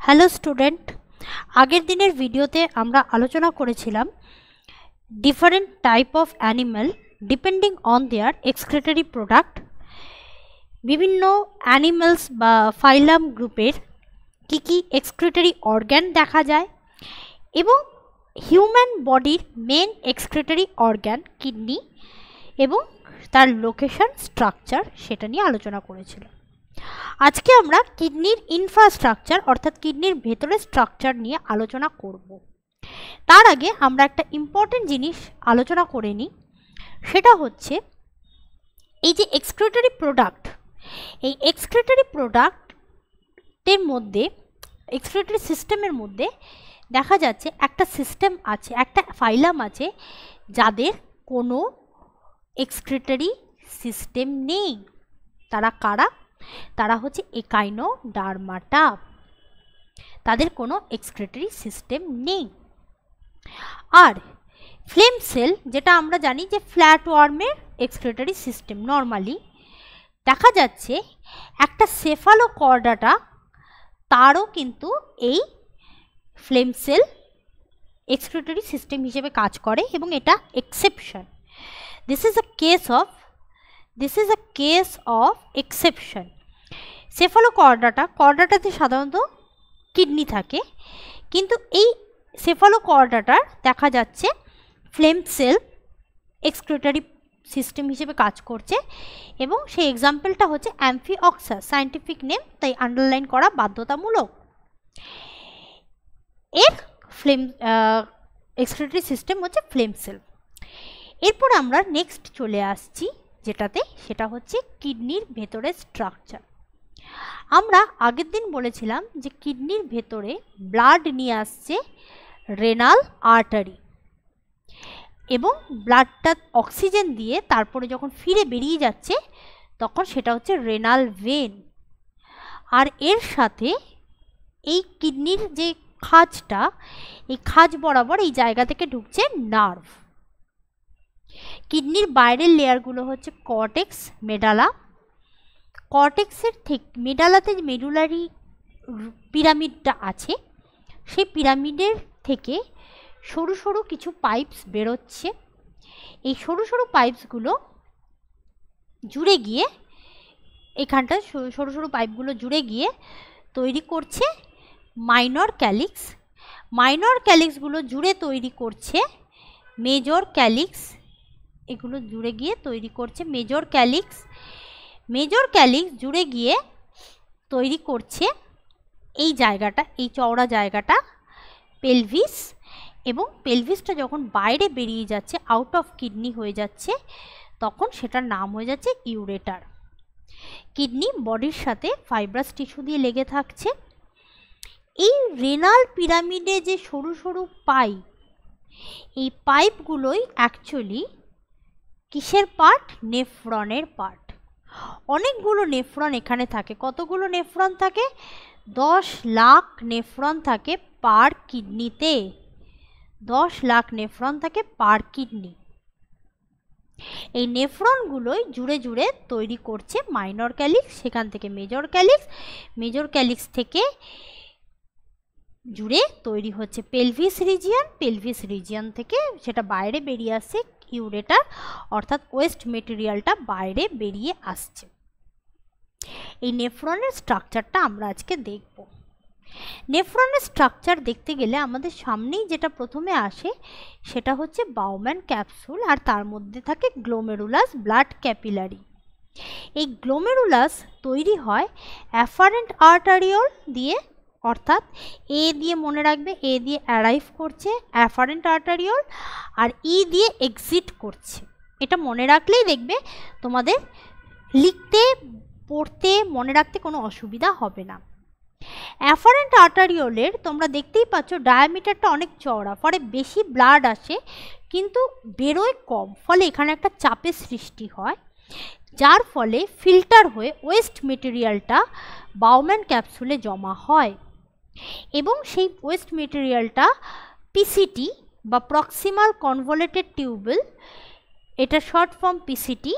Hello student, আগের দিনের ভিডিওতে আমরা আলোচনা করেছিলাম different type of animal depending on their excretory product. বিভিন্ন অ্যানিমালস বা ফাইলাম গ্রুপের কি এক্সক্রিটরি অর্গ্যান দেখা যায় এবং হিউম্যান বডির মেন এক্সক্রিটরি অর্গ্যান কিডনি এবং তার লোকেশন স্ট্রাকচার সেটা নিয়ে আলোচনা করেছিলাম। আজকে আমরা কিডনির ইনফ্রাস্ট্রাকচার অর্থাৎ কিডনির ভেতরের স্ট্রাকচার নিয়ে আলোচনা করব। তার আগে আমরা একটা ইম্পর্টেন্ট জিনিস আলোচনা করে নিই, সেটা হচ্ছে এই যে এক্সক্রিটরি প্রোডাক্ট, এই এক্সক্রিটরি প্রোডাক্টের মধ্যে এক্সক্রিটরি সিস্টেমের মধ্যে দেখা যাচ্ছে একটা সিস্টেম আছে, একটা ফাইলাম আছে যাদের কোনো এক্সক্রিটরি সিস্টেম নেই। তারা কারা? তারা হচ্ছে একাইনোডার্মাটা। তাদের কোনো এক্সক্রিটরি সিস্টেম নেই। আর ফ্লেম সেল, যেটা আমরা জানি যে ফ্ল্যাট ওয়ার্মের এক্সক্রিটরি সিস্টেম, নর্মালি দেখা যাচ্ছে একটা সেফালোকর্ডাটা তারও কিন্তু এই ফ্লেম সেল এক্সক্রিটরি সিস্টেম হিসেবে কাজ করে এবং এটা exception. This is a case of exception. কর্ডাটাতে সাধারণত কিডনি থাকে, কিন্তু এই সেফালোকর্ডাটার দেখা যাচ্ছে ফ্লেম সেল এক্সক্রিটরি সিস্টেম হিসেবে কাজ করছে এবং সেই এক্সাম্পলটা হচ্ছে অ্যাম্ফিঅক্সাস, সায়েন্টিফিক নেম, তাই আন্ডারলাইন করা বাধ্যতামূলক। এর ফ্লেম এক্সক্রিটরি সিস্টেম হচ্ছে ফ্লেম সেল। এরপর আমরা নেক্সট চলে আসছি যেটাতে, সেটা হচ্ছে কিডনির ভেতরের স্ট্রাকচার। আমরা আগের দিন বলেছিলাম যে কিডনির ভেতরে ব্লাড নিয়ে আসছে রেনাল আর্টারি এবং ব্লাডটা অক্সিজেন দিয়ে তারপরে যখন ফিরে বেরিয়ে যাচ্ছে তখন সেটা হচ্ছে রেনাল ভেন। আর এর সাথে এই কিডনির যে খাঁজটা, এই খাঁজ বরাবর এই জায়গা থেকে ঢুকছে নার্ভ। কিডনির বাইরের লেয়ারগুলো হচ্ছে কর্টেক্স, মেডালা। কর্টেক্সের থেকে মেডালাতে মেডুলারি পিরামিডটা আছে, সেই পিরামিডের থেকে সরু সরু কিছু পাইপস বেরোচ্ছে। এই সরু সরু পাইপসগুলো জুড়ে গিয়ে এখানটা সরু সরু পাইপগুলো জুড়ে গিয়ে তৈরি করছে মাইনর ক্যালিক্স। মাইনর ক্যালিক্সগুলো জুড়ে তৈরি করছে মেজর ক্যালিক্স। এগুলো জুড়ে গিয়ে তৈরি করছে মেজর ক্যালিক্স। মেজর ক্যালিক্স জুড়ে গিয়ে তৈরি করছে এই জায়গাটা, এই চওড়া জায়গাটা পেলভিস, এবং পেলভিসটা যখন বাইরে বেরিয়ে যাচ্ছে, আউট অফ কিডনি হয়ে যাচ্ছে, তখন সেটার নাম হয়ে যাচ্ছে ইউরেটার। কিডনি বডির সাথে ফাইব্রাস টিস্যু দিয়ে লেগে থাকছে। এই রেনাল পিরামিডে যে সরু সরু পাইপ, এই পাইপগুলোই অ্যাকচুয়ালি কিসের পার্ট? নেফ্রনের পার্ট। অনেকগুলো নেফ্রন এখানে থাকে। কতগুলো নেফ্রন থাকে? 10 লাখ নেফ্রন থাকে পার কিডনিতে। 10 লাখ নেফ্রন থাকে পার কিডনি। এই নেফ্রনগুলোই জুড়ে জুড়ে তৈরি করছে মাইনর ক্যালিক্স, সেখান থেকে মেজর ক্যালিক্স, মেজর ক্যালিক্স থেকে জুড়ে তৈরি হচ্ছে পেলভিস রিজিয়ন, পেলভিস রিজিয়ন থেকে সেটা বাইরে বেরিয়ে আসছে ইউরেটার, অর্থাৎ ওয়েস্ট মেটেরিয়ালটা বাইরে বেরিয়ে আসছে। এই নেফ্রনের স্ট্রাকচারটা আমরা আজকে দেখব। নেফ্রনের স্ট্রাকচার দেখতে গেলে আমাদের সামনেই যেটা প্রথমে আসে সেটা হচ্ছে বাউম্যান ক্যাপসুল, আর তার মধ্যে থাকে গ্লোমেরুলাস ব্লাড ক্যাপিলারি। এই গ্লোমেরুলাস তৈরি হয় অ্যাফারেন্ট আর্টারিওল দিয়ে, অর্থাৎ এ দিয়ে মনে রাখবে, এ দিয়ে অ্যারাইভ করছে অ্যাফারেন্ট আর্টারিওল, আর ই দিয়ে এক্সিট করছে। এটা মনে রাখলেই দেখবে তোমাদের লিখতে, পড়তে, মনে রাখতে কোনো অসুবিধা হবে না। অ্যাফারেন্ট আর্টারিওলের তোমরা দেখতেই পাচ্ছ ডায়ামিটারটা অনেক চওড়া, ফলে বেশি ব্লাড আসে কিন্তু বেরোয় কম, ফলে এখানে একটা চাপের সৃষ্টি হয়, যার ফলে ফিল্টার হয়ে ওয়েস্ট মেটেরিয়ালটা বাউম্যান ক্যাপসুলে জমা হয় এবং সেই ওয়েস্ট মেটেরিয়ালটা পিসিটি বা প্রক্সিমাল কনভলেটেড টিউবেল, এটা শর্ট ফর্ম পিসিটি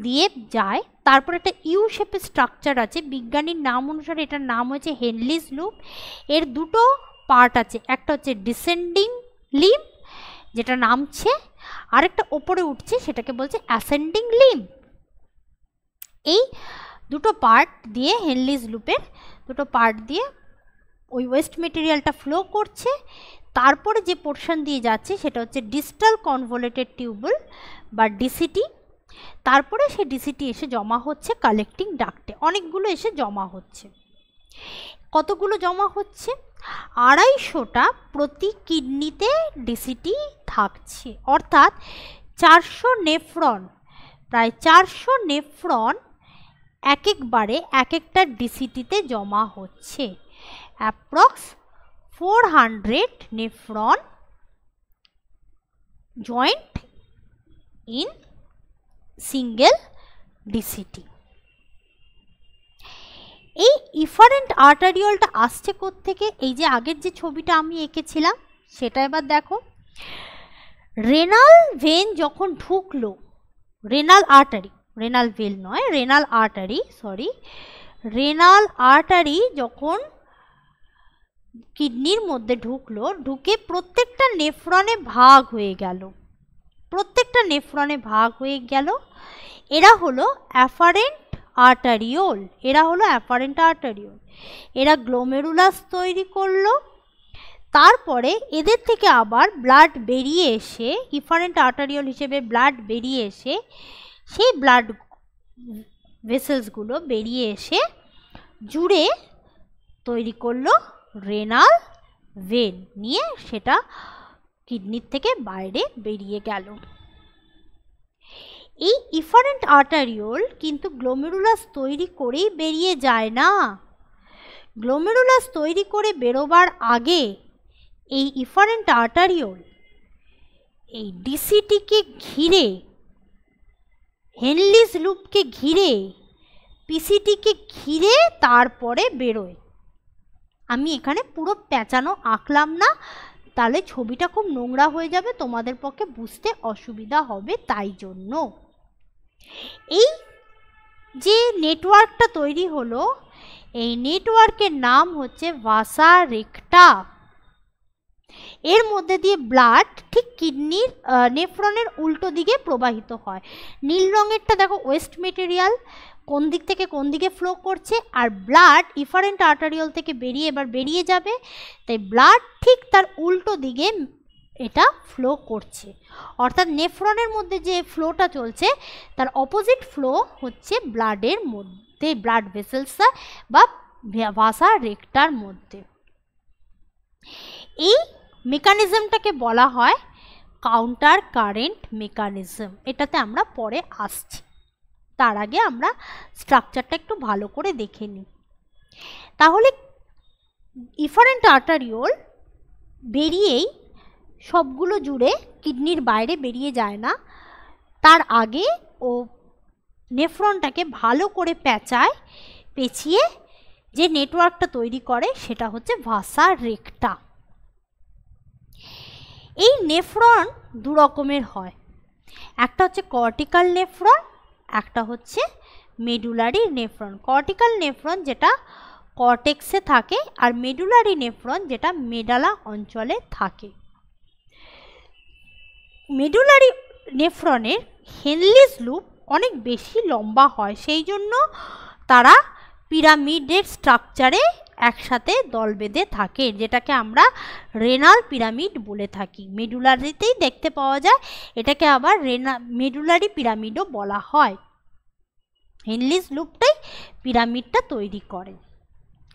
দিয়ে যায় তারপর একটা ইউ শেপের স্ট্রাকচার আছে, বিজ্ঞানীর নাম অনুসারে এটার নাম হচ্ছে হেনলিস লুপ। এর দুটো পার্ট আছে, একটা হচ্ছে ডিসেন্ডিং লিম্ব যেটা নামছে, আরেকটা ওপরে উঠছে সেটাকে বলছে অ্যাসেন্ডিং লিম্ব। এই দুটো পার্ট দিয়ে হেনলিস লুপের দুটো পার্ট দিয়ে ওই ওয়েস্ট মেটেরিয়ালটা ফ্লো করছে। তারপরে যে পোর্শন দিয়ে যাচ্ছে সেটা হচ্ছে ডিস্টাল কনভলিউটেড টিউবুল বা ডিসিটি। তারপরে সে ডিসিটি এসে জমা হচ্ছে কালেক্টিং ডাক্টে, অনেকগুলো এসে জমা হচ্ছে। কতগুলো জমা হচ্ছে? 250টা প্রতি কিডনিতে ডিসিটি থাকছে, অর্থাৎ 400 নেফ্রন, প্রায় 400 নেফ্রন এক একবারে এক একটা ডিসিটিতে জমা হচ্ছে। Approx 400 nephron joint in single DCT. এই ইফারেন্ট আর্টারিওলটা আসছে কোত্থেকে? এই যে আগের যে ছবিটা আমি এঁকেছিলাম সেটা এবার দেখো। রেনাল ভেন যখন ঢুকলো, রেনাল আর্টারি, রেনাল ভেন নয়, renal artery, sorry, renal artery যখন কিডনির মধ্যে ঢুকলো, ঢুকে প্রত্যেকটা নেফ্রনে ভাগ হয়ে গেল, প্রত্যেকটা নেফ্রনে ভাগ হয়ে গেল। এরা হলো অ্যাফারেন্ট আর্টারিওল, এরা হলো অ্যাফারেন্ট আর্টারিওল। এরা গ্লোমেরুলাস তৈরি করলো। তারপরে এদের থেকে আবার ব্লাড বেরিয়ে এসে, ইফারেন্ট আর্টারিওল হিসেবে ব্লাড বেরিয়ে এসে, সেই ব্লাড ভেসেলসগুলো বেরিয়ে এসে জুড়ে তৈরি করলো রেনাল ভেন, নিয়ে সেটা কিডনির থেকে বাইরে বেরিয়ে গেল। এই ইফারেন্ট আর্টারিওল কিন্তু গ্লোমেরুলাস তৈরি করেই বেরিয়ে যায় না। গ্লোমেরুলাস তৈরি করে বেরোবার আগে এই ইফারেন্ট আর্টারিওল এই ডিসিটিকে ঘিরে, হেনলিস লুপকে ঘিরে, পিসিটিকে ঘিরে তারপরে বেরোয়। আমি এখানে পুরো প্যাঁচানো আঁকলাম না, তাহলে ছবিটা খুব নোংরা হয়ে যাবে, তোমাদের পক্ষে বুঝতে অসুবিধা হবে, তাই জন্য। এই যে নেটওয়ার্কটা তৈরি হলো, এই নেটওয়ার্কের নাম হচ্ছে ভাসা রেক্টা। এর মধ্যে দিয়ে ব্লাড ঠিক কিডনির নেফ্রনের উল্টো দিকে প্রবাহিত হয়। নীল রঙেরটা দেখো ওয়েস্ট মেটেরিয়াল, কোন দিক থেকে কোন দিকে ফ্লো করছে, আর ব্লাড ইফারেন্ট আর্টারিওল থেকে বেরিয়ে এবার বেরিয়ে যাবে, তাই ব্লাড ঠিক তার উল্টো দিকে এটা ফ্লো করছে। অর্থাৎ নেফ্রনের মধ্যে যে ফ্লোটা চলছে তার অপোজিট ফ্লো হচ্ছে ব্লাডের মধ্যে, ব্লাড ভেসেলস বা ভাসা রেক্টার মধ্যে। এই মেকানিজমটাকে বলা হয় কাউন্টার কারেন্ট মেকানিজম। এটাতে আমরা পরে আসছি, তার আগে আমরা স্ট্রাকচারটা একটু ভালো করে দেখে নিই। তাহলে ইফারেন্ট আর্টারিওল বেরিয়েই সবগুলো জুড়ে কিডনির বাইরে বেরিয়ে যায় না, তার আগে ও নেফ্রনটাকে ভালো করে পেঁচায়, পেঁচিয়ে যে নেটওয়ার্কটা তৈরি করে সেটা হচ্ছে ভাসা রেক্টা। এই নেফ্রন দু রকমের হয়, একটা হচ্ছে কর্টিক্যাল নেফ্রন, একটা হচ্ছে মেডুলারি নেফ্রন। কর্টিক্যাল নেফ্রন যেটা কর্টেক্সে থাকে, আর মেডুলারি নেফ্রন যেটা মেডালা অঞ্চলে থাকে। মেডুলারি নেফ্রনের হেনলিস লুপ অনেক বেশি লম্বা হয়, সেই জন্য তারা পিরামিডের স্ট্রাকচারে একসাথে দল বেঁধে থাকে, যেটাকে আমরা রেনাল পিরামিড বলে থাকি। মেডুলারিতেই দেখতে পাওয়া যায়, এটাকে আবার মেডুলারি পিরামিডও বলা হয়। হেনলিস লুপটাই পিরামিডটা তৈরি করে,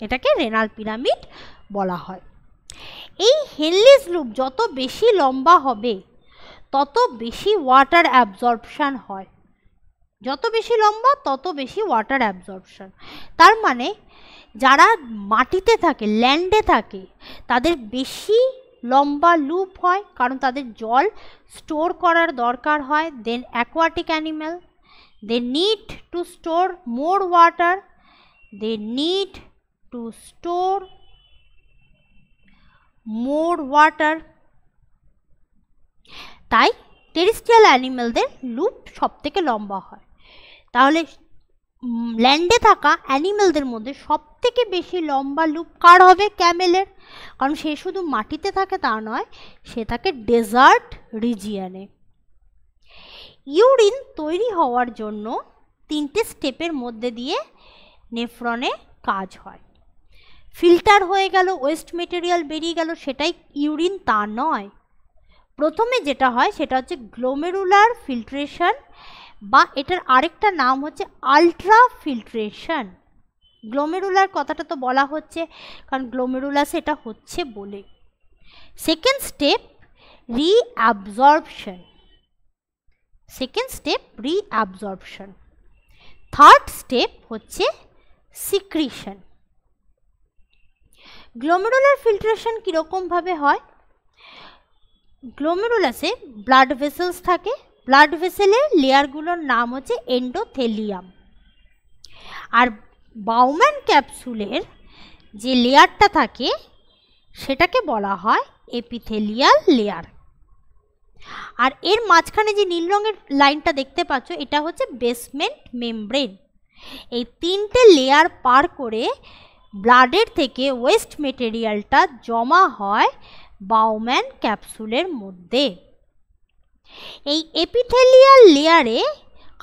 এটাকে রেনাল পিরামিড বলা হয়। এই হেনলিস লুপ যত বেশি লম্বা হবে তত বেশি ওয়াটার অ্যাবজর্পশন হয়, যত বেশি লম্বা তত বেশি ওয়াটার অ্যাবজর্পশন। তার মানে যারা মাটিতে থাকে, ল্যান্ডে থাকে, তাদের বেশি লম্বা লুপ হয়, কারণ তাদের জল স্টোর করার দরকার হয়। Then aquatic animal, they need to store more water, they need to store more water. তাই টেরিস্ট্রিয়াল অ্যানিম্যালদের লুপ সব থেকে লম্বা হয়। তাহলে ল্যান্ডে থাকা অ্যানিমেলদের মধ্যে সবথেকে বেশি লম্বা লুপ কার হবে? ক্যামেলের, কারণ সে শুধু মাটিতে থাকে তা নয়, সে থাকে ডেজার্ট রিজিয়নে। ইউরিন তৈরি হওয়ার জন্য 3টে স্টেপের মধ্যে দিয়ে নেফ্রনে কাজ হয়। ফিল্টার হয়ে গেল, ওয়েস্ট মেটেরিয়াল বেরিয়ে গেল, সেটাই ইউরিন তা নয়। প্রথমে যেটা হয় সেটা হচ্ছে গ্লোমেরুলার ফিল্ট্রেশন, বা এটার আরেকটা নাম হচ্ছে আলট্রা ফিল্ট্রেশন। গ্লোমেরুলার কথাটা তো বলা হচ্ছে কারণ গ্লোমেরুলাস এটা হচ্ছে বলে। Second step reabsorption, third step হচ্ছে সিক্রিশন। গ্লোমেরুলার ফিল্ট্রেশন কীরকমভাবে হয়? গ্লোমেরুলাসে ব্লাড ভেসেলস থাকে, ব্লাড ভেসেলের লেয়ারগুলোর নাম হচ্ছে এন্ডোথেলিয়াম, আর বাউম্যান ক্যাপসুলের যে লেয়ারটা থাকে সেটাকে বলা হয় এপিথেলিয়াল লেয়ার। আর এর মাঝখানে যে নীল রঙের লাইনটা দেখতে পাচ্ছ এটা হচ্ছে বেসমেন্ট মেমব্রেন। এই 3টে লেয়ার পার করে ব্লাডের থেকে ওয়েস্ট মেটেরিয়ালটা জমা হয় বাউম্যান ক্যাপসুলের মধ্যে। এই এপিথেলিয়াল লেয়ারে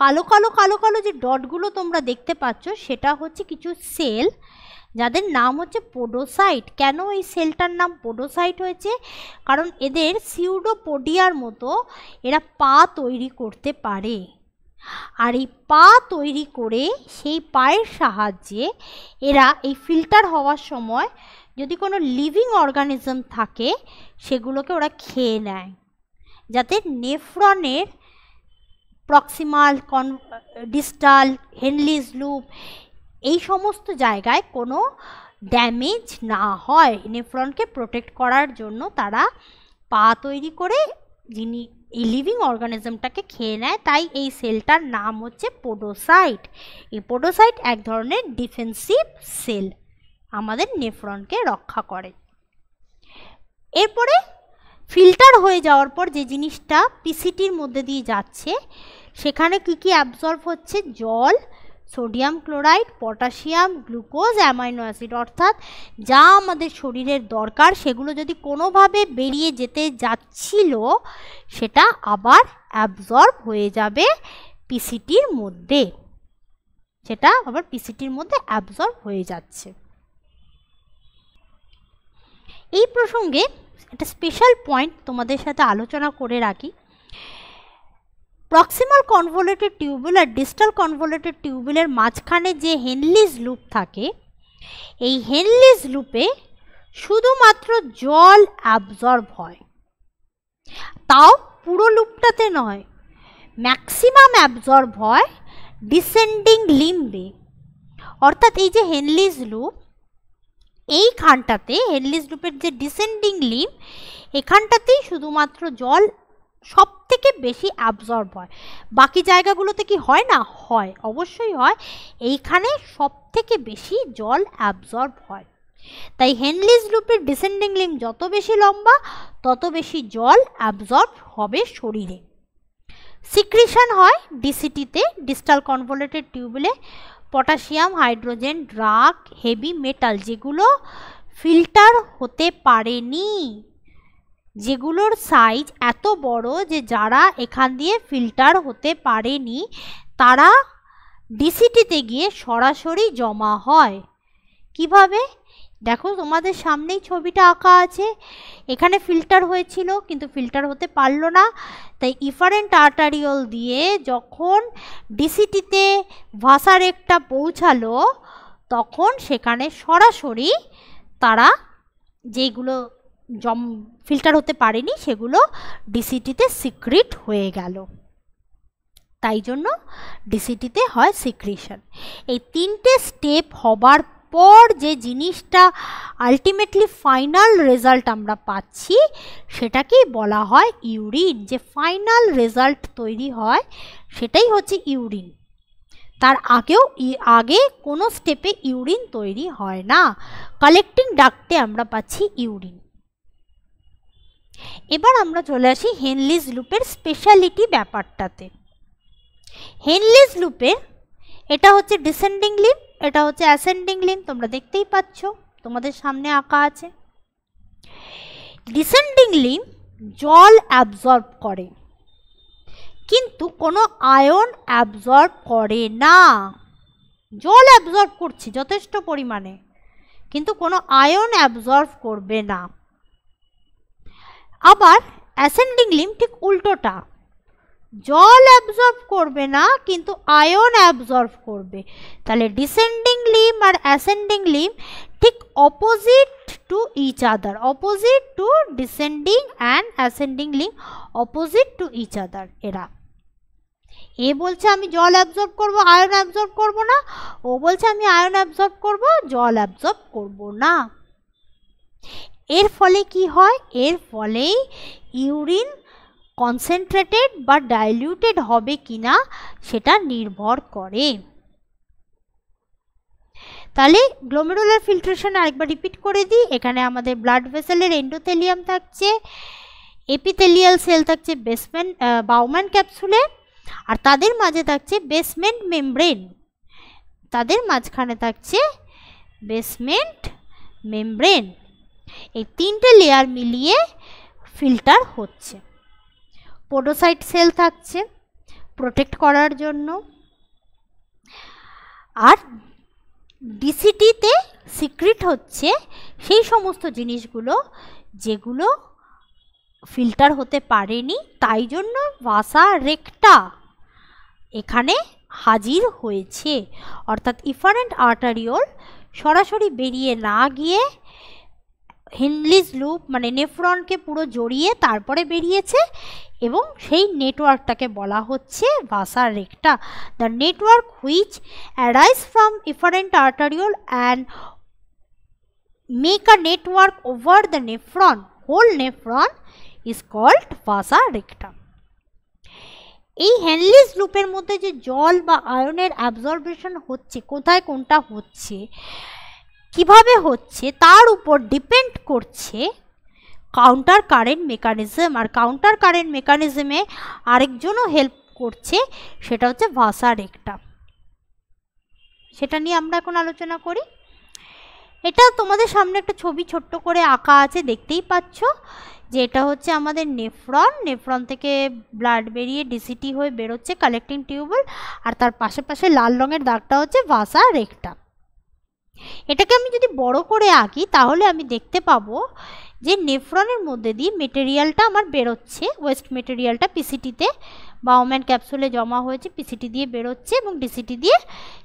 কালো কালো কালো কালো যে ডটগুলো তোমরা দেখতে পাচ্ছ সেটা হচ্ছে কিছু সেল, যাদের নাম হচ্ছে পোডোসাইট। কেন এই সেলটার নাম পোডোসাইট হয়েছে? কারণ এদের সিউডোপোডিয়ার মতো এরা পা তৈরি করতে পারে, আর এই পা তৈরি করে সেই পায়ের সাহায্যে এরা এই ফিল্টার হওয়ার সময় যদি কোনো লিভিং অর্গানিজম থাকে সেগুলোকে ওরা খেয়ে নেয়, যাতে নেফ্রনের প্রক্সিমাল, ডিস্টাল, হেনলিজ লুপ এই সমস্ত জায়গায় কোনো ড্যামেজ না হয়। নেফ্রনকে প্রোটেক্ট করার জন্য তারা পা তৈরি করে যিনি এই লিভিং অর্গানিজমটাকে খেয়ে নেয়, তাই এই সেলটার নাম হচ্ছে পোডোসাইট। এই পোডোসাইট এক ধরনের ডিফেন্সিভ সেল, আমাদের নেফ্রনকে রক্ষা করে। এরপরে ফিল্টার হয়ে যাওয়ার পর যে জিনিসটা পিসিটির মধ্যে দিয়ে যাচ্ছে সেখানে কি কি অ্যাবজর্ব হচ্ছে? জল, sodium chloride, potassium, glucose, amino acid, অর্থাৎ যা আমাদের শরীরের দরকার সেগুলো যদি কোনোভাবে বেরিয়ে যেতে যাচ্ছিল সেটা আবার অ্যাবজর্ব হয়ে যাবে পিসিটির মধ্যে, সেটা আবার পিসিটির মধ্যে অ্যাবজর্ব হয়ে যাচ্ছে। এই প্রসঙ্গে একটা স্পেশাল পয়েন্ট তোমাদের সাথে আলোচনা করে রাখি। প্রক্সিমাল কনভলিউটেড টিউবুল আর ডিস্টাল কনভলিউটেড টিউবুলের মাঝখানে যে হেনলিজ লুপ থাকে, এই হেনলিজ লুপে শুধুমাত্র জল অ্যাবজর্ব হয়, তাও পুরো লুপটাতে নয়, ম্যাক্সিমাম অ্যাবজর্ব হয় ডিসেন্ডিং লিম্বে। অর্থাৎ এই যে হেনলিজ লুপ, এইখানটাতে হেনলিজ লুপের যে ডিসেন্ডিং লিম্ব, এখানটাতেই শুধুমাত্র জল সব থেকে বেশি অ্যাবজর্ব হয়। বাকি জায়গাগুলোতে কি হয় না? হয়, অবশ্যই হয়। এইখানে সব থেকে বেশি জল অ্যাবজর্ব হয়, তাই হেনলিজ লুপের ডিসেন্ডিং লিম্ব যত বেশি লম্বা তত বেশি জল অ্যাবজর্ব হবে শরীরে। সিক্রিশন হয় ডিসিটিতে, ডিস্টাল কনভলিউটেড টিউবুলে potassium, hydrogen, drug, heavy metal যেগুলো ফিল্টার হতে পারেনি, যেগুলোর সাইজ এত বড় যে যারা এখান দিয়ে ফিল্টার হতে পারেনি তারা ডিসিটিতে গিয়ে সরাসরি জমা হয়। কিভাবে? দেখো তোমাদের সামনেই ছবিটা আঁকা আছে, এখানে ফিল্টার হয়েছিল কিন্তু ফিল্টার হতে পারলো না, তাই ইফারেন্ট আর্টারিওল দিয়ে যখন ডিসিটিতে ভাসারেকটা পৌঁছালো তখন সেখানে সরাসরি তারা যেগুলো ফিল্টার হতে পারেনি সেগুলো ডিসিটিতে সিক্রিট হয়ে গেল, তাই জন্য ডিসিটিতে হয় সিক্রিশন। এই 3টে স্টেপ হবার পর যে জিনিসটা আলটিমেটলি ফাইনাল রেজাল্ট আমরা পাচ্ছি সেটাকেই বলা হয় ইউরিন। যে ফাইনাল রেজাল্ট তৈরি হয় সেটাই হচ্ছে ইউরিন। তার আগে কোনো স্টেপে ইউরিন তৈরি হয় না, কালেক্টিং ডাক্টে আমরা পাচ্ছি ইউরিন। এবার আমরা চলে আসি হেনলিজ লুপের স্পেশালিটি ব্যাপারটাতে। হেনলিজ লুপের এটা হচ্ছে ডিসেন্ডিং লিম্ব, এটা হচ্ছে অ্যাসেন্ডিং লিম্ব, তোমরা দেখতেই পাচ্ছ, তোমাদের সামনে আঁকা আছে। ডিসেন্ডিং লিম্ব জল অ্যাবজর্ব করে কিন্তু কোনো আয়ন অ্যাবজর্ব করে না। জল অ্যাবজর্ব করছে যথেষ্ট পরিমাণে, কিন্তু কোনো আয়ন অ্যাবজর্ব করবে না। আবার অ্যাসেন্ডিং লিম্ব ঠিক উল্টোটা, জল অ্যাবজর্ব করবে না কিন্তু আয়ন অ্যাবজর্ব করবে। তাহলে ডিসেন্ডিং লিম্ব আর অ্যাসেন্ডিং লিম্ব ঠিক opposite to each other, opposite to descending and ascending limb opposite to each other. এরা, এ বলছে আমি জল অ্যাবজর্ব করব, আয়ন অ্যাবজর্ব করব না, ও বলছে আমি আয়ন অ্যাবজর্ব করব, জল অ্যাবজর্ব করব না। এর ফলে কি হয়? এর ফলেই ইউরিন কনসেন্ট্রেটেড বা ডাইলিউটেড হবে কিনা সেটা নির্ভর করে। তাহলে গ্লোমেরুলার ফিল্ট্রেশন আরেকবার রিপিট করে দিই। এখানে আমাদের ব্লাড ভেসেলের এন্ডোথেলিয়াম থাকছে, এপিথেলিয়াল সেল থাকছে বেসমেন্ট বাউম্যান ক্যাপসুলে, আর তাদের মাঝে থাকছে বেসমেন্ট মেমব্রেন, তাদের মাঝখানে থাকছে বেসমেন্ট মেমব্রেন। এই তিনটে লেয়ার মিলিয়ে ফিল্টার হচ্ছে। পোডোসাইট সেল থাকছে প্রোটেক্ট করার জন্য, আর ডিসিটিতে সিক্রিট হচ্ছে সেই সমস্ত জিনিসগুলো যেগুলো ফিল্টার হতে পারেনি, তাই জন্য ভাসা রেক্টা এখানে হাজির হয়েছে। অর্থাৎ ইফারেন্ট আর্টারিওল সরাসরি বেরিয়ে না গিয়ে হেনলিজ লুপ মানে নেফ্রনকে পুরো জড়িয়ে তারপরে বেরিয়েছে, এবং সেই নেটওয়ার্কটাকে বলা হচ্ছে vasa recta. The network which arise from efferent arteriole and make a network over the nephron, whole nephron is called vasa recta. এই হেনলিজ লুপের মধ্যে যে জল বা আয়নের অ্যাবজর্বেশন হচ্ছে, কোথায় কোনটা হচ্ছে, কিভাবে হচ্ছে, তার উপর ডিপেন্ড করছে কাউন্টার কারেন্ট মেকানিজম। আর কাউন্টার কারেন্ট মেকানিজমে আরেকজনও হেল্প করছে, সেটা হচ্ছে ভাসা রেক্টা। সেটা নিয়ে আমরা এখন আলোচনা করি। এটা তোমাদের সামনে একটা ছবি ছোট্ট করে আঁকা আছে, দেখতেই পাচ্ছ যে এটা হচ্ছে আমাদের নেফ্রন, নেফ্রন থেকে ব্লাড বেরিয়ে ডিসিটি হয়ে বেরোচ্ছে কালেক্টিং টিউবুল, আর তার পাশে পাশে লাল রঙের দাগটা হচ্ছে ভাসা রেক্টা। এটাকে আমি যদি বড় করে আঁকি তাহলে আমি দেখতে পাবো যে নেফ্রনের মধ্যে দিয়ে মেটেরিয়ালটা আমার বেরোচ্ছে, ওয়েস্ট মেটেরিয়ালটা পিসিটিতে বাউম্যান ক্যাপসুলে জমা হয়েছে, পিসিটি দিয়ে বেরোচ্ছে এবং ডিসিটি দিয়ে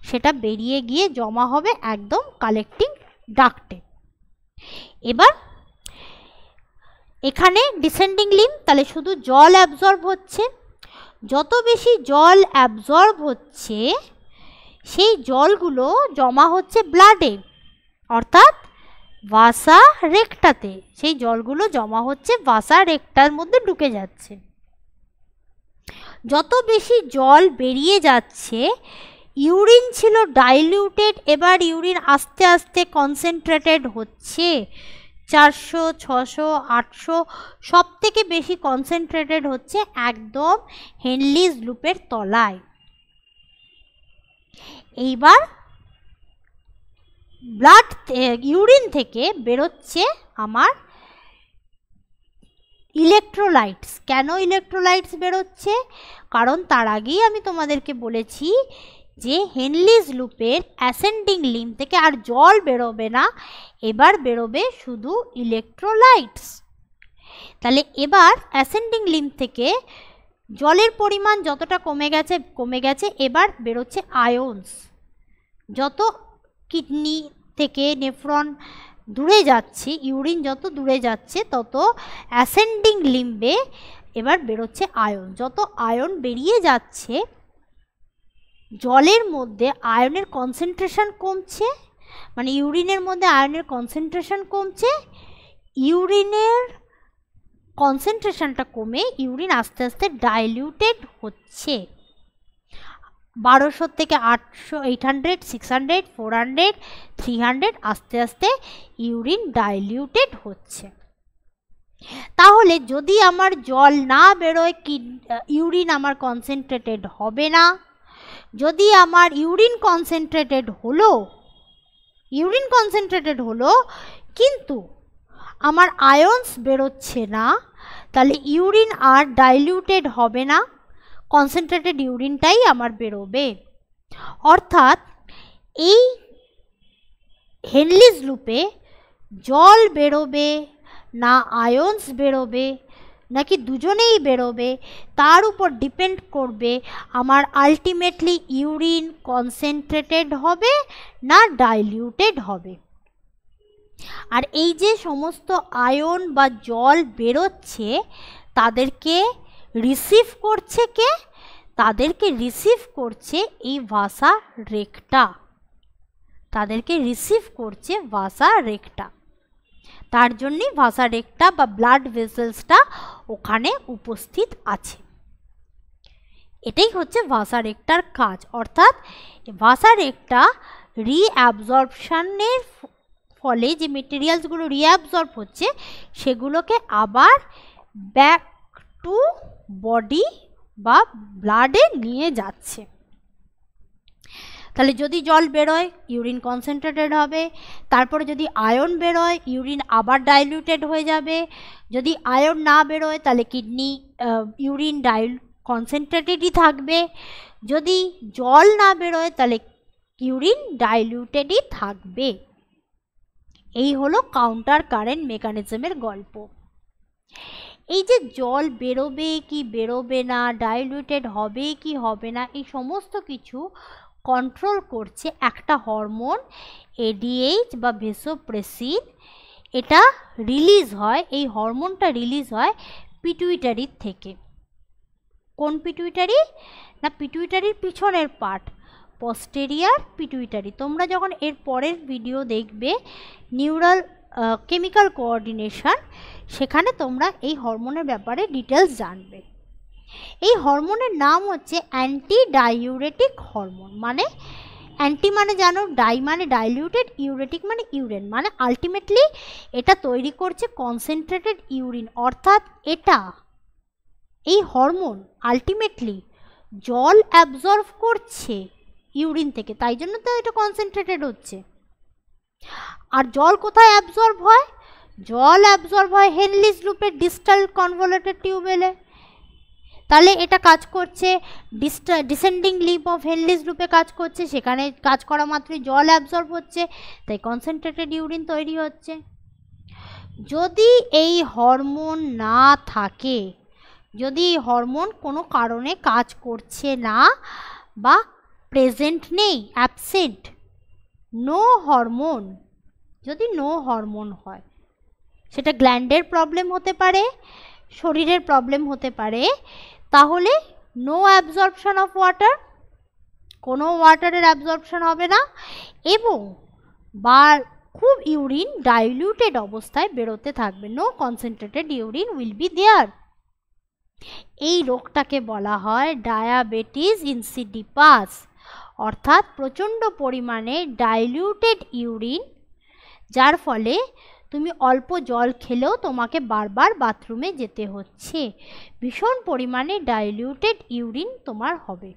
সেটা বেরিয়ে গিয়ে জমা হবে একদম কালেক্টিং ডাক্টে। এবার এখানে ডিসেন্ডিং লিম্ব, তাহলে শুধু জল অ্যাবজর্ব হচ্ছে। যত বেশি জল অ্যাবজর্ব হচ্ছে সেই জলগুলো জমা হচ্ছে ব্লাডে, অর্থাৎ ভাসা রেক্টাতে, সেই জলগুলো জমা হচ্ছে ভাসা রেক্টার মধ্যে ঢুকে যাচ্ছে। যত বেশি জল বেরিয়ে যাচ্ছে, ইউরিন ছিল ডাইলিউটেড, এবার ইউরিন আস্তে আস্তে কনসেন্ট্রেটেড হচ্ছে। 400, 600, 800 সব থেকে বেশি কনসেন্ট্রেটেড হচ্ছে একদম হেনলিজ লুপের তলায়। এইবার ব্লাড ইউরিন থেকে বেরোচ্ছে আমার ইলেকট্রোলাইটস। কেন ইলেকট্রোলাইটস বেরোচ্ছে? কারণ তার আগেই আমি তোমাদেরকে বলেছি যে হেনলিজ লুপের অ্যাসেন্ডিং লিম্ব থেকে আর জল বেরোবে না, এবার বেরোবে শুধু ইলেকট্রোলাইটস। তাহলে এবার অ্যাসেন্ডিং লিম্ব থেকে জলের পরিমাণ যতটা কমে গেছে, এবার বেরোচ্ছে আয়নস। যত কিডনি থেকে নেফ্রন দূরে যাচ্ছে, ইউরিন যত দূরে যাচ্ছে, তত অ্যাসেন্ডিং লিম্বে এবার বেরোচ্ছে আয়ন। যত আয়ন বেরিয়ে যাচ্ছে, জলের মধ্যে আয়নের কনসেন্ট্রেশন কমছে, মানে ইউরিনের মধ্যে আয়নের কনসেন্ট্রেশন কমছে। ইউরিনের কনসেন্ট্রেশনটা কমে ইউরিন আস্তে আস্তে ডাইলিউটেড হচ্ছে। 1200 থেকে 800, 800, 600, 400, 300 আস্তে আস্তে ইউরিন ডাইলিউটেড হচ্ছে। তাহলে যদি আমার জল না বেরোয়, ইউরিন আমার কনসেন্ট্রেটেড হবে না, যদি আমার ইউরিন কনসেন্ট্রেটেড হলো কিন্তু আমার আয়ন্স বেরোচ্ছে না, তাহলে ইউরিন আর ডাইলিউটেড হবে না, কনসেন্ট্রেটেড ইউরিনটাই আমার বেরোবে। অর্থাৎ এই হেনলিজ লুপে জল বেরোবে না আয়ন্স বেরোবে নাকি দুজনেই বেরোবে তার উপর ডিপেন্ড করবে আমার আলটিমেটলি ইউরিন কনসেন্ট্রেটেড হবে না ডাইলিউটেড হবে। আর এই যে সমস্ত আয়ন বা জল বেরোচ্ছে তাদেরকে রিসিভ করছে কে? তাদেরকে রিসিভ করছে এই ভাসা রেক্টা, তার জন্যই ভাসা রেক্টা বা ব্লাড ভেসেলসটা ওখানে উপস্থিত আছে। এটাই হচ্ছে ভাসা রেক্টার কাজ। অর্থাৎ ভাসা রেক্টা রিঅ্যাবজর্পশনের ফলে যে মেটেরিয়ালসগুলো রিঅ্যাবজর্ব হচ্ছে সেগুলোকে আবার ব্যাক টু বডি বা ব্লাডে নিয়ে যাচ্ছে। তাহলে যদি জল বেরোয় ইউরিন কনসেন্ট্রেটেড হবে, তারপরে যদি আয়ন বেরোয় ইউরিন আবার ডাইলিউটেড হয়ে যাবে, যদি আয়ন না বেরোয় তাহলে কিডনি ইউরিন কনসেন্ট্রেটেডই থাকবে, যদি জল না বেরোয় তাহলে ইউরিন ডাইলিউটেডই থাকবে। এই হলো কাউন্টার কারেন্ট মেকানিজমের গল্প। এই যে জল বেরোবে কি বেরোবে না, ডাইলিউটেড হবে কি হবে না, এই সমস্ত কিছু কন্ট্রোল করছে একটা হরমোন এডিএইচ বা ভেসোপ্রেসিন। এটা রিলিজ হয়, এই হরমোনটা রিলিজ হয় পিটুইটারির থেকে। কোন পিটুইটারি? না পিটুইটারির পিছনের পার্ট, পস্টেরিয়ার পিটুইটারি। তোমরা যখন এর পরের ভিডিও দেখবে নিউরাল কেমিক্যাল কোঅর্ডিনেশন, সেখানে তোমরা এই হরমোনের ব্যাপারে ডিটেলস জানবে। এই হরমোনের নাম হচ্ছে অ্যান্টি ডাইউরেটিক হরমোন। মানে অ্যান্টি মানে জানো, ডাই মানে ডাইলিউটেড, ইউরেটিক মানে ইউরেন, মানে আলটিমেটলি এটা তৈরি করছে কনসেন্ট্রেটেড ইউরিন। অর্থাৎ এই হরমোন আলটিমেটলি জল অ্যাবজর্ব করছে ইউরিন থেকে, তাই জন্য তো এটা কনসেন্ট্রেটেড হচ্ছে। আর জল কোথায় অ্যাবজর্ব হয়? জল অ্যাবজর্ব হয় হেনলিজ লুপের ডিস্টাল কনভলিউটেড টিউবেলে। তাহলে এটা কাজ করছে ডিসেন্ডিং লিপ অফ হেনলিজ লুপে কাজ করছে, সেখানে কাজ করা মাত্রই জল অ্যাবজর্ব হচ্ছে, তাই কনসেন্ট্রেটেড ইউরিন তৈরি হচ্ছে। যদি এই হরমোন না থাকে, যদি এই হরমোন কোনো কারণে কাজ করছে না বা প্রেজেন্ট নেই, অ্যাবসেন্ট, নো হরমোন, যদি নো হরমোন হয়, সেটা গ্ল্যান্ডের প্রবলেম হতে পারে, শরীরের প্রবলেম হতে পারে, তাহলে নো অ্যাবজর্পশন অফ ওয়াটার, কোনো ওয়াটারের অ্যাবজর্পশন হবে না, এবং বা খুব ইউরিন ডাইলিউটেড অবস্থায় বেরোতে থাকবে, no concentrated urine will be there. এই রোগটাকে বলা হয় ডায়াবেটিস ইনসিডিপাস। অর্থাৎ প্রচণ্ড পরিমাণে ডাইলিউটেড ইউরিন, যার ফলে তুমি অল্প জল খেলেও তোমাকে বারবার বাথরুমে যেতে হচ্ছে, ভীষণ পরিমাণে ডাইলিউটেড ইউরিন তোমার হবে।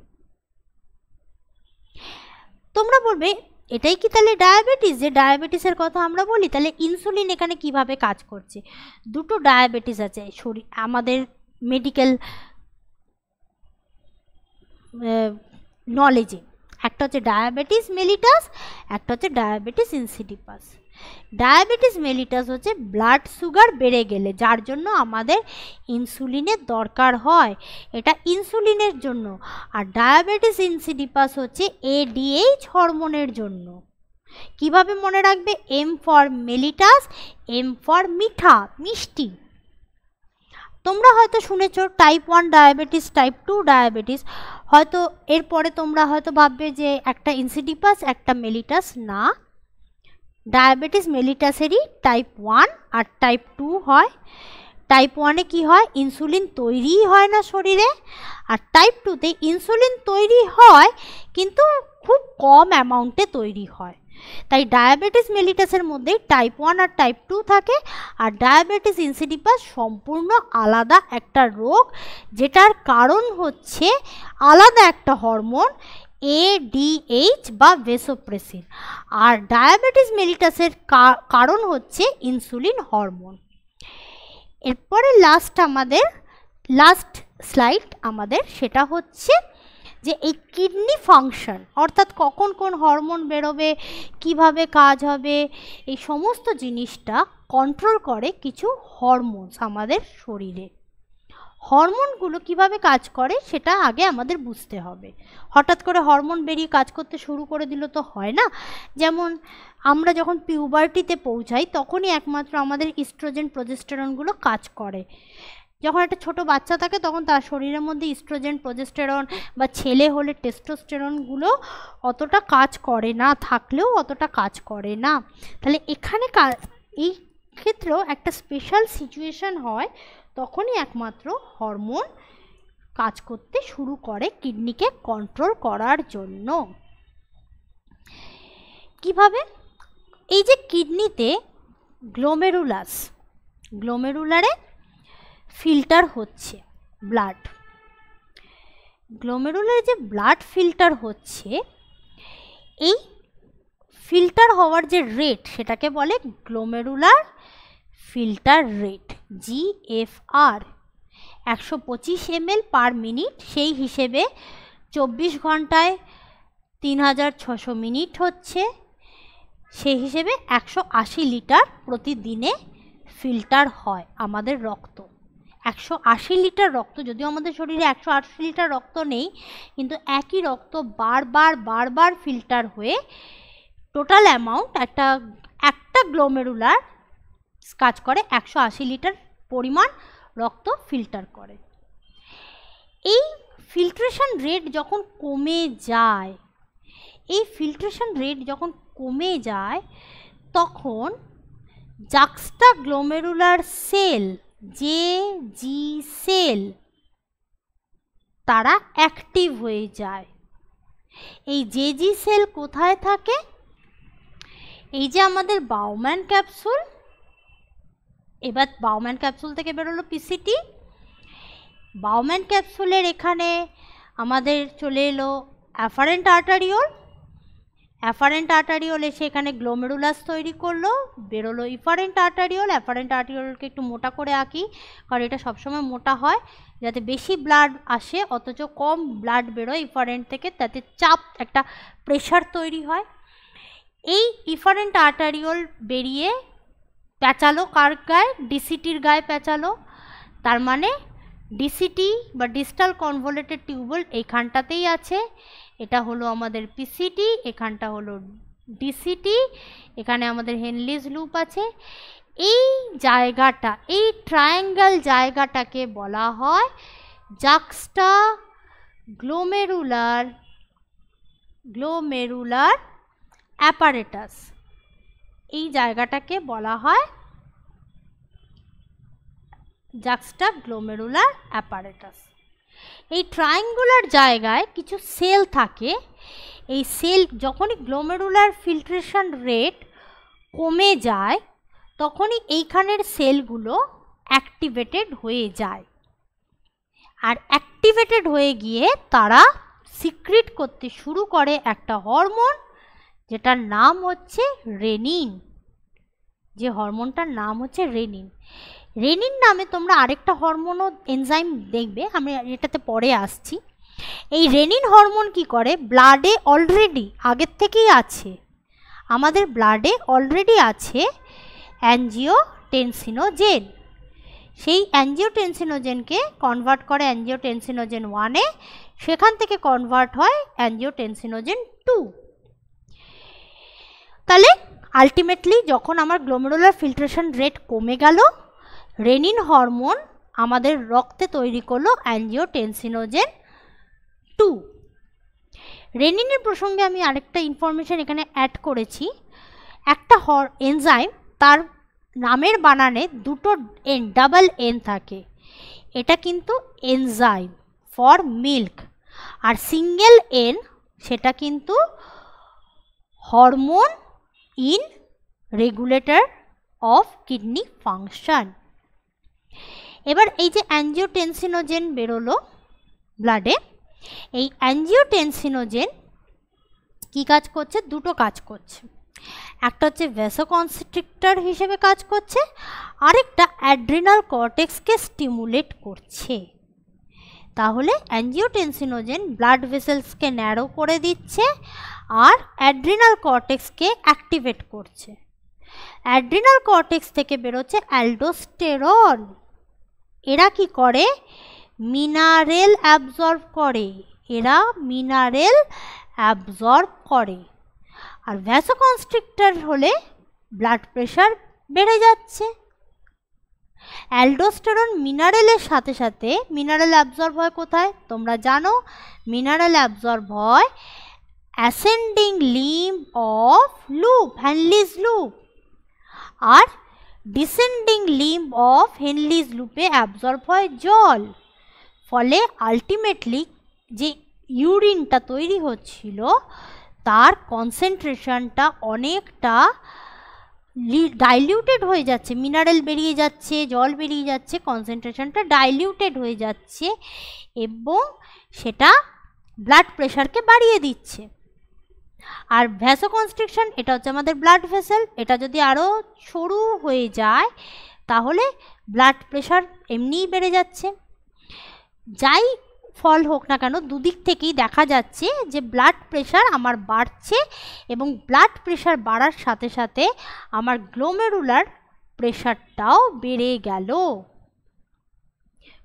তোমরা বলবে এটাই কি তাহলে ডায়াবেটিস? যে ডায়াবেটিসের কথা আমরা বলি, তাহলে ইনসুলিন এখানে কিভাবে কাজ করছে? দুটো ডায়াবেটিস আছে শরীর আমাদের মেডিকেল নলেজে, একটা হচ্ছে ডায়াবেটিস মেলিটাস, একটা হচ্ছে ডায়াবেটিস ইনসিডিপাস। ডায়াবেটিস মেলিটাস হচ্ছে ব্লাড সুগার বেড়ে গেলে, যার জন্য আমাদের ইনসুলিনের দরকার হয়, এটা ইনসুলিনের জন্য। আর ডায়াবেটিস ইনসিডিপাস হচ্ছে এডিএইচ হরমোনের জন্য। কিভাবে মনে রাখবে? M for mellitus, M for মিঠা, মিষ্টি। তোমরা হয়তো শুনেছো টাইপ 1 ডায়াবেটিস, টাইপ 2 ডায়াবেটিস, হয়তো এরপরে তোমরা হয়তো ভাববে যে একটা ইনসিডিপাস একটা মেলিটাস। না, ডায়াবেটিস মেলিটাসেরই টাইপ 1 আর টাইপ 2 হয়। টাইপ 1-এ কী হয়? ইনসুলিন তৈরিই হয় না শরীরে, আর টাইপ 2-তে ইনসুলিন তৈরি হয় কিন্তু খুব কম অ্যামাউন্টে তৈরি হয়। তাই ডায়াবেটিস মেলিটাসের মধ্যেই টাইপ 1 আর টাইপ 2 থাকে। আর ডায়াবেটিস ইনসিডিপাস সম্পূর্ণ আলাদা একটা রোগ, যেটার কারণ হচ্ছে আলাদা একটা হরমোন ADH বা ভেসোপ্রেসিন। আর ডায়াবেটিস মেলিটাসের কারণ হচ্ছে ইনসুলিন হরমোন। এরপরে লাস্ট স্লাইড আমাদের সেটা হচ্ছে যে এই কিডনি ফাংশন, অর্থাৎ কখন কোন হরমোন বেরোবে, কিভাবে কাজ হবে, এই সমস্ত জিনিসটা কন্ট্রোল করে কিছু হরমোনস আমাদের শরীরে। হরমোনগুলো কিভাবে কাজ করে সেটা আগে আমাদের বুঝতে হবে। হঠাৎ করে হরমোন বেরিয়ে কাজ করতে শুরু করে দিল তো হয় না। যেমন আমরা যখন পিউবার্টিতে পৌঁছাই তখনই একমাত্র আমাদের ইস্ট্রোজেন প্রজেস্টেরনগুলো কাজ করে। যখন একটা ছোট বাচ্চা থাকে তখন তার শরীরের মধ্যে ইস্ট্রোজেন প্রজেস্টেরন বা ছেলে হলে টেস্টোস্টেরনগুলো অতটা কাজ করে না, থাকলেও অতটা কাজ করে না। তাহলে এখানে এই ক্ষেত্রেও একটা স্পেশাল সিচুয়েশন হয়, তখনই একমাত্র হরমোন কাজ করতে শুরু করে কিডনিকে কন্ট্রোল করার জন্য। কিভাবে? এই যে কিডনিতে গ্লোমেরুলারে ফিল্টার হচ্ছে ব্লাড, গ্লোমেরুলারে যে ব্লাড ফিল্টার হচ্ছে, এই ফিল্টার হওয়ার যে রেট সেটাকে বলে glomerular filter rate, GFR। 125 ml per minute, সেই হিসেবে 24 ঘন্টায় 3600 মিনিট হচ্ছে, সেই হিসেবে 180 লিটার প্রতিদিনে ফিল্টার হয় আমাদের রক্ত। 180 লিটার রক্ত, যদিও আমাদের শরীরে 180 লিটার রক্ত নেই, কিন্তু একই রক্ত বারবার ফিল্টার হয়ে টোটাল অ্যামাউন্ট একটা গ্লোমেরুলার কাজ করে 180 লিটার পরিমাণ রক্ত ফিল্টার করে। এই ফিল্ট্রেশন রেট যখন কমে যায়, তখন জাক্সটাগ্লোমেরুলার সেল, JG সেল, তারা অ্যাক্টিভ হয়ে যায়। এই JG সেল কোথায় থাকে? এই যে আমাদের বাউম্যান ক্যাপসুল, এবার বাউম্যান ক্যাপসুল থেকে বেরোলো PCT, বাউম্যান ক্যাপসুলের এখানে আমাদের চলে এলো অ্যাফারেন্ট আর্টারিওল এসে এখানে গ্লোমেরুলাস তৈরি করলো, বেরোলো ইফারেন্ট আর্টারিওলকে একটু মোটা করে আঁকি, কারণ এটা সবসময় মোটা হয় যাতে বেশি ব্লাড আসে অথচ কম ব্লাড বেরোয় ইফারেন্ট থেকে, তাতে চাপ, একটা প্রেশার তৈরি হয়। এই ইফারেন্ট আর্টারিওল বেরিয়ে পেঁচালো কার গায়ে? DCTর গায়ে পেঁচালো। তার মানে DCT বা ডিস্টাল কনভলিউটেড টিউবুল এইখানটাতেই আছে। এটা হলো আমাদের PCT, এখানটা হলো DCT, এখানে আমাদের হেনলিজ লুপ আছে। এই জায়গাটা, এই ট্রায়াঙ্গেল জায়গাটাকে বলা হয় জাক্সটাগ্লোমেরুলার অ্যাপারেটাস। এই জায়গাটাকে বলা হয় জাক্সটাগ্লোমেরুলার অ্যাপারেটাস। এই ট্রায়াঙ্গুলার জায়গায় কিছু সেল থাকে। এই সেল যখনই গ্লোমেরুলার ফিল্ট্রেশন রেট কমে যায়, তখনই এইখানের সেলগুলো অ্যাক্টিভেটেড হয়ে যায়। আর অ্যাক্টিভেটেড হয়ে গিয়ে তারা সিক্রিট করতে শুরু করে একটা হরমোন, যেটার নাম হচ্ছে রেনিন। যে হরমোনটার নাম হচ্ছে রেনিন। রেনিন নামে তোমরা আরেকটা হরমোনও এনজাইম দেখবে, আমি এটাতে পরে আসছি। এই রেনিন হরমোন কি করে? ব্লাডে অলরেডি আগের থেকেই আছে, আমাদের ব্লাডে অলরেডি আছে অ্যাঞ্জিওটেনসিনোজেন। সেই অ্যাঞ্জিওটেনসিনোজেনকে কনভার্ট করে অ্যাঞ্জিওটেনসিনোজেন 1-এ, সেখান থেকে কনভার্ট হয় অ্যাঞ্জিওটেনসিনোজেন 2। তাহলে আলটিমেটলি যখন আমার গ্লোমেরুলার ফিল্ট্রেশন রেট কমে গেল, রেনিন হরমোন আমাদের রক্তে তৈরি করলো অ্যাঞ্জিওটেনসিনোজেন 2। রেনিনের প্রসঙ্গে আমি আরেকটা ইনফরমেশন এখানে অ্যাড করেছি। একটা এনজাইম, তার নামের বানানে দুটো N, ডাবল N থাকে, এটা কিন্তু এনজাইম ফর মিল্ক। আর সিঙ্গেল N, সেটা কিন্তু hormone in regulator of kidney function. এবার এই যে অ্যাঞ্জিওটেনসিনোজেন বেরোলো ব্লাডে, এই অ্যাঞ্জিওটেনসিনোজেন কি কাজ করছে? দুটো কাজ করছে। একটা হচ্ছে ভ্যাসোকনস্ট্রিক্টর হিসেবে কাজ করছে, আরেকটা অ্যাড্রিনাল কর্টেক্সকে স্টিমুলেট করছে। তাহলে অ্যাঞ্জিওটেনসিনোজেন ব্লাড ভেসেলসকে ন্যারো করে দিচ্ছে আর অ্যাড্রিনাল কর্টেক্সকে অ্যাক্টিভেট করছে। অ্যাড্রিনাল কর্টেক্স থেকে বেরোচ্ছে অ্যালডোস্টেরন। এরা কি করে? মিনারেল অ্যাবজর্ব করে। এরা মিনারেল অ্যাবজর্ব করে। আর ভ্যাসোকনস্ট্রিক্টর হলে ব্লাড প্রেশার বেড়ে যাচ্ছে। অ্যালডোস্টেরন মিনারেলের সাথে সাথে মিনারেল অ্যাবজর্ব হয় কোথায়? তোমরা জানো, মিনারেল অ্যাবজর্ব হয় ascending limb of loop, Henle's loop, আর ডিসেন্ডিং লিম্ব অফ হেনলিজ লুপে অ্যাবজর্ব হয় জল। ফলে আলটিমেটলি যে ইউরিনটা তৈরি হচ্ছিল তার কনসেন্ট্রেশনটা অনেকটা ডাইলিউটেড হয়ে যাচ্ছে। মিনারেল বেরিয়ে যাচ্ছে, জল বেরিয়ে যাচ্ছে, কনসেন্ট্রেশনটা ডাইলিউটেড হয়ে যাচ্ছে এবং সেটা ব্লাড প্রেশারকে বাড়িয়ে দিচ্ছে। আর ভ্যাসোকনস্ট্রিকশন, এটা হচ্ছে আমাদের ব্লাড ভেসেল, এটা যদি আরও সরু হয়ে যায় তাহলে ব্লাড প্রেশার এমনিই বেড়ে যাচ্ছে। যাই ফল হোক না কেন, দুদিক থেকেই দেখা যাচ্ছে যে ব্লাড প্রেশার আমার বাড়ছে এবং ব্লাড প্রেশার বাড়ার সাথে সাথে আমার গ্লোমেরুলার প্রেশারটাও বেড়ে গেল।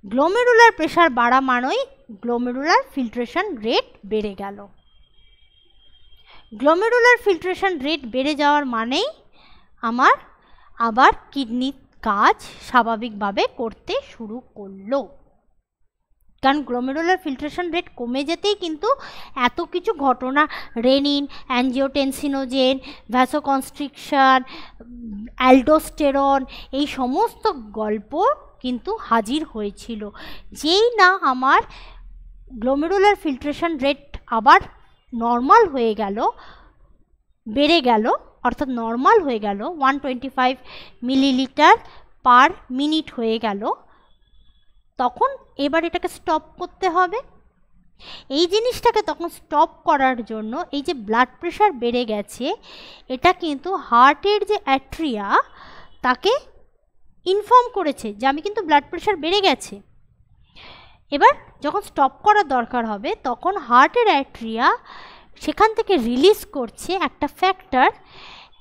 গ্লোমেরুলার প্রেশার বাড়া মানেই গ্লোমেরুলার ফিল্ট্রেশন রেট বেড়ে গেল। গ্লোমেরুলার ফিল্ট্রেশন রেট বেড়ে যাওয়ার মানেই আমার আবার কিডনির কাজ স্বাভাবিকভাবে করতে শুরু করলো। কারণ গ্লোমেরুলার ফিল্ট্রেশন রেট কমে যেতেই কিন্তু এত কিছু ঘটনা, রেনিন, অ্যাঞ্জিওটেনসিনোজেন, ভ্যাসোকনস্ট্রিকশন, অ্যালডোস্টেরন, এই সমস্ত গল্প কিন্তু হাজির হয়েছিল। যেই না আমার গ্লোমেরুলার ফিল্ট্রেশন রেট আবার নর্মাল হয়ে গেল, বেড়ে গেল, অর্থাৎ নর্মাল হয়ে গেল, 125 মিলিলিটার পার মিনিট হয়ে গেল, তখন এবার এটাকে স্টপ করতে হবে। এই জিনিসটাকে তখন স্টপ করার জন্য এই যে ব্লাড প্রেশার বেড়ে গেছে, এটা কিন্তু হার্টের যে অ্যাট্রিয়া তাকে ইনফর্ম করেছে যে আমি কিন্তু ব্লাড প্রেশার বেড়ে গেছে। এবার যখন স্টপ করার দরকার হবে তখন হার্টের অ্যাট্রিয়া সেখান থেকে রিলিজ করছে একটা ফ্যাক্টর,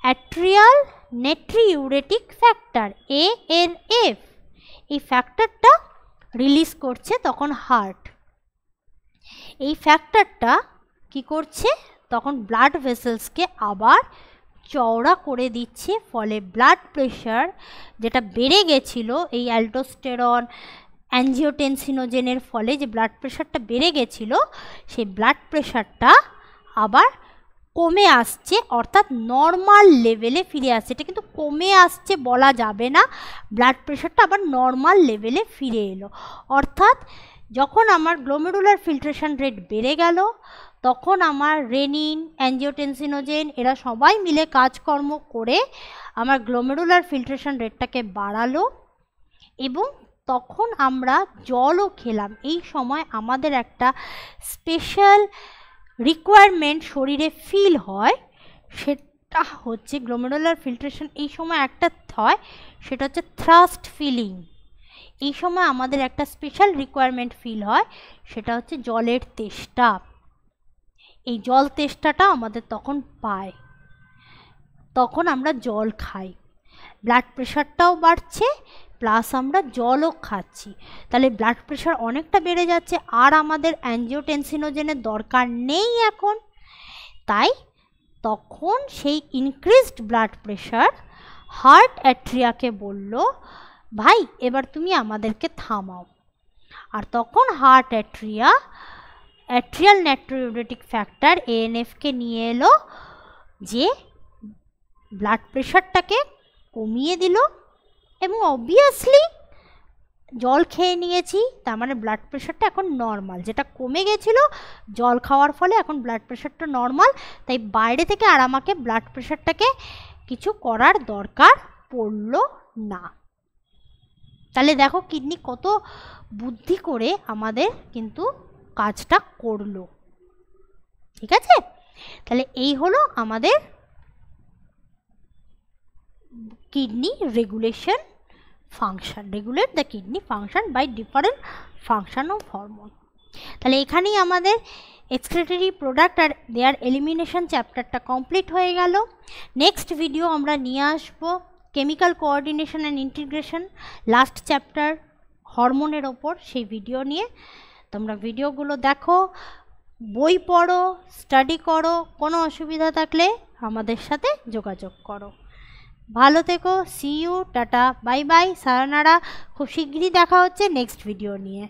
অ্যাট্রিয়াল নেট্রিউরেটিক ফ্যাক্টর, ANF। এই ফ্যাক্টরটা রিলিজ করছে তখন হার্ট। এই ফ্যাক্টরটা কি করছে? তখন ব্লাড ভেসেলসকে আবার চওড়া করে দিচ্ছে। ফলে ব্লাড প্রেশার যেটা বেড়ে গেছিলো এই অ্যালডোস্টেরন, অ্যাঞ্জিওটেনসিনোজেনের ফলে যে ব্লাড প্রেশারটা বেড়ে গেছিলো, সেই ব্লাড প্রেশারটা আবার কমে আসছে, অর্থাৎ নর্মাল লেভেলে ফিরে আসছে। এটা কিন্তু কমে আসছে বলা যাবে না, ব্লাড প্রেশারটা আবার নর্মাল লেভেলে ফিরে এলো। অর্থাৎ যখন আমার গ্লোমেরুলার ফিল্ট্রেশন রেট বেড়ে গেল তখন আমার রেনিন, অ্যাঞ্জিওটেনসিনোজেন এরা সবাই মিলে কাজকর্ম করে আমার গ্লোমেরুলার ফিল্ট্রেশন রেটটাকে বাড়ালো এবং তখন আমরা জলও খেলাম। এই সময় আমাদের একটা স্পেশাল রিকোয়ারমেন্ট শরীরে ফিল হয়, সেটা হচ্ছে গ্লোমেরুলার ফিল্ট্রেশন এই সময় একটা হয়, সেটা হচ্ছে থ্রাস্ট ফিলিং। এই সময় আমাদের একটা স্পেশাল রিকোয়ারমেন্ট ফিল হয়, সেটা হচ্ছে জলের তেষ্টা। এই জল তেষ্টাটা আমাদের তখন পায়, তখন আমরা জল খাই। ব্লাড প্রেশারটাও বাড়ছে প্লাস আমরা জলও খাচ্ছি, তাহলে ব্লাড প্রেশার অনেকটা বেড়ে যাচ্ছে আর আমাদের অ্যাঞ্জিওটেনসিনোজেনের দরকার নেই এখন। তাই তখন সেই ইনক্রিজড ব্লাড প্রেশার হার্ট অ্যাট্রিয়াকে বলল, ভাই এবার তুমি আমাদেরকে থামাও। আর তখন হার্ট অ্যাট্রিয়া অ্যাট্রিয়াল নেট্রিউরেটিক ফ্যাক্টর ANFকে নিয়ে এলো, যে ব্লাড প্রেশারটাকে কমিয়ে দিল। এবং অবভিয়াসলি জল খেয়ে নিয়েছি, তার মানে ব্লাড প্রেশারটা এখন নর্মাল, যেটা কমে গেছিলো জল খাওয়ার ফলে এখন ব্লাড প্রেশারটা নর্মাল। তাই বাইরে থেকে আর আমাকে ব্লাড প্রেশারটাকে কিছু করার দরকার পড়ল না। তাহলে দেখো কিডনি কত বুদ্ধি করে আমাদের কিন্তু কাজটা করলো। ঠিক আছে, তাহলে এই হলো আমাদের kidney regulation function, regulate the kidney function by different function of hormone. তাহলে এখানেই আমাদের এক্সক্রিটরি প্রোডাক্ট আর দেয়ার এলিমিনেশন চ্যাপ্টারটা কমপ্লিট হয়ে গেল। নেক্সট ভিডিও আমরা নিয়ে আসবো chemical coordination and integration, last chapter হরমোনের ওপর, সেই ভিডিও নিয়ে। তোমরা ভিডিওগুলো দেখো, বই পড়ো, স্টাডি করো, কোনো অসুবিধা থাকলে আমাদের সাথে যোগাযোগ করো। ভালো থেকো, see you, tata, bye bye, সায়োনারা। খুব শিগগিরই দেখা হচ্ছে নেক্সট ভিডিও নিয়ে।